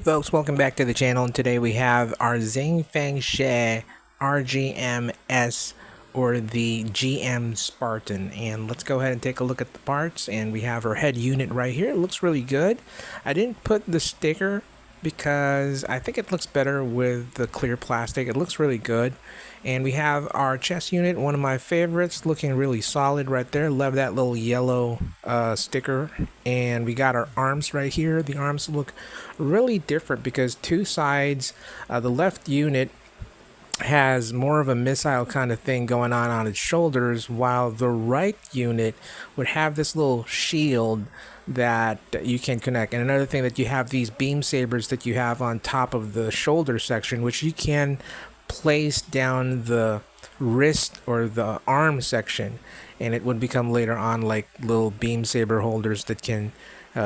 folks, welcome back to the channel, and today we have our Zheng Feng She RGMS, or the GM Spartan. And let's go ahead and take a look at the parts. And we have our head unit right here. It looks really good. I didn't put the sticker because I think it looks better with the clear plastic. It looks really good. And we have our chest unit, one of my favorites, looking really solid right there. Love that little yellow sticker. And we got our arms right here. The arms look really different because two sides, the left unit has more of a missile kind of thing going on its shoulders, while the right unit would have this little shield that you can connect. And another thing, that you have these beam sabers that you have on top of the shoulder section, which you can place down the wrist or the arm section, and it would become later on like little beam saber holders that can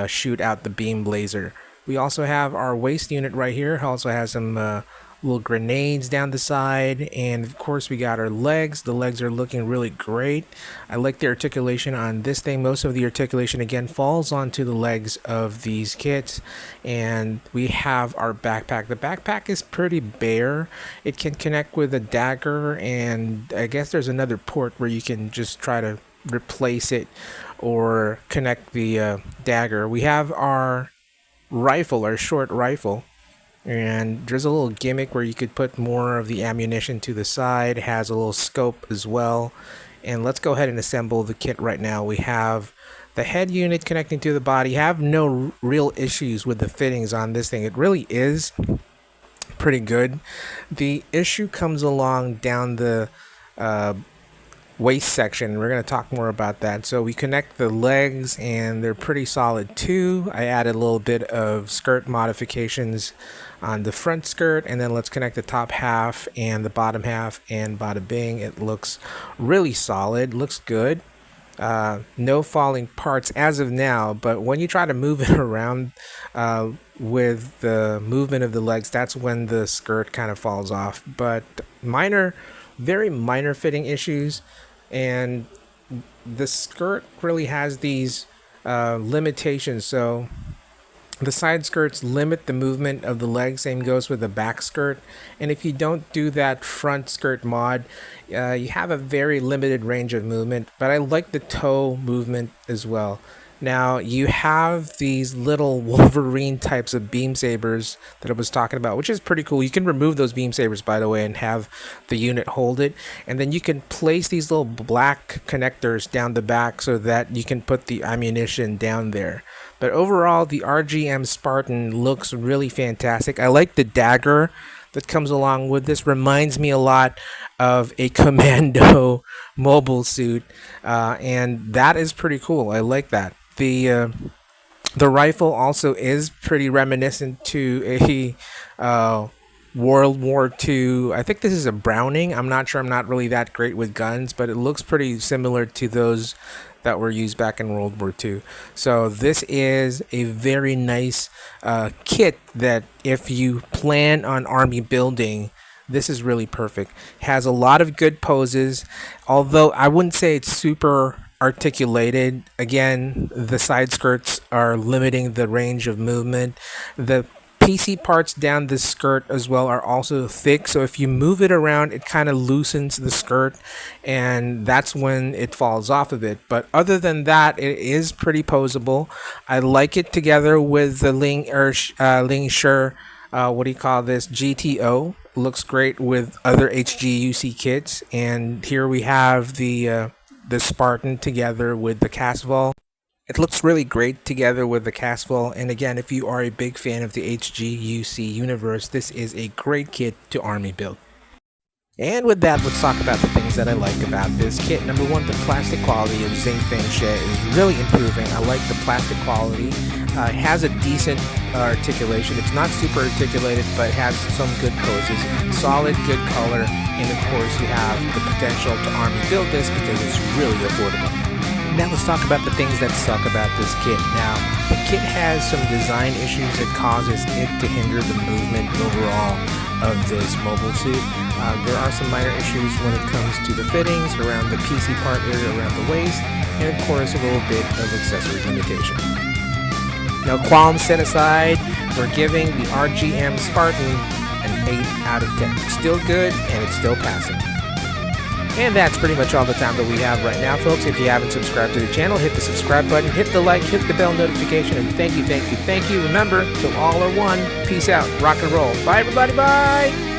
shoot out the beam laser. We also have our waist unit right here. It also has some little grenades down the side, and of course we got our legs. The legs are looking really great. I like the articulation on this thing. Most of the articulation again falls onto the legs of these kits. And we have our backpack. The backpack is pretty bare. It can connect with a dagger, and I guess there's another port where you can just try to replace it or connect the dagger. We have our rifle, our short rifle, and there's a little gimmick where you could put more of the ammunition to the side. It has a little scope as well. And let's go ahead and assemble the kit right now. We have the head unit connecting to the body. Have no real issues with the fittings on this thing. It really is pretty good. The issue comes along down the waist section. We're going to talk more about that. So we connect the legs, and they're pretty solid too. I added a little bit of skirt modifications on the front skirt, and then let's connect the top half and the bottom half, and bada bing, it looks really solid. Looks good. No falling parts as of now, but when you try to move it around with the movement of the legs, that's when the skirt kind of falls off. But very minor fitting issues, and the skirt really has these limitations. So the side skirts limit the movement of the legs. Same goes with the back skirt. And if you don't do that front skirt mod, you have a very limited range of movement. But I like the toe movement as well. Now you have these little Wolverine types of beam sabers that I was talking about, which is pretty cool. You can remove those beam sabers, by the way, and have the unit hold it. And then you can place these little black connectors down the back so that you can put the ammunition down there. But overall, the RGM Spartan looks really fantastic. I like the dagger that comes along with this. Reminds me a lot of a commando mobile suit, and that is pretty cool. I like that. The rifle also is pretty reminiscent to a World War II. I think this is a Browning. I'm not sure. I'm not really that great with guns, but it looks pretty similar to those that were used back in World War II. So this is a very nice kit that if you plan on army building, this is really perfect. Has a lot of good poses, although I wouldn't say it's super articulated. Again, the side skirts are limiting the range of movement. The PC parts down the skirt as well are also thick, so if you move it around, it kind of loosens the skirt, and that's when it falls off of it. But other than that, it is pretty posable. I like it together with the Ling Shi, GTO. Looks great with other HGUC kits. And here we have the Spartan together with the Casval. It looks really great together with the Casval. And again, if you are a big fan of the HGUC universe, this is a great kit to army build. And with that, let's talk about the things that I like about this kit. Number one, the plastic quality of Zheng Feng She is really improving. I like the plastic quality. It has a decent articulation. It's not super articulated, but it has some good poses. Solid, good color. And of course, you have the potential to army build this because it's really affordable. Now let's talk about the things that suck about this kit. Now, the kit has some design issues that causes it to hinder the movement overall of this mobile suit. There are some minor issues when it comes to the fittings around the PC part area around the waist, and of course a little bit of accessory limitation. Now, qualms set aside, we're giving the RGM Spartan an 8 out of 10. Still good, and it's still passing. And that's pretty much all the time that we have right now, folks. If you haven't subscribed to the channel, hit the subscribe button, hit the like, hit the bell notification, and thank you. Remember, till all are one, peace out, rock and roll. Bye, everybody, bye!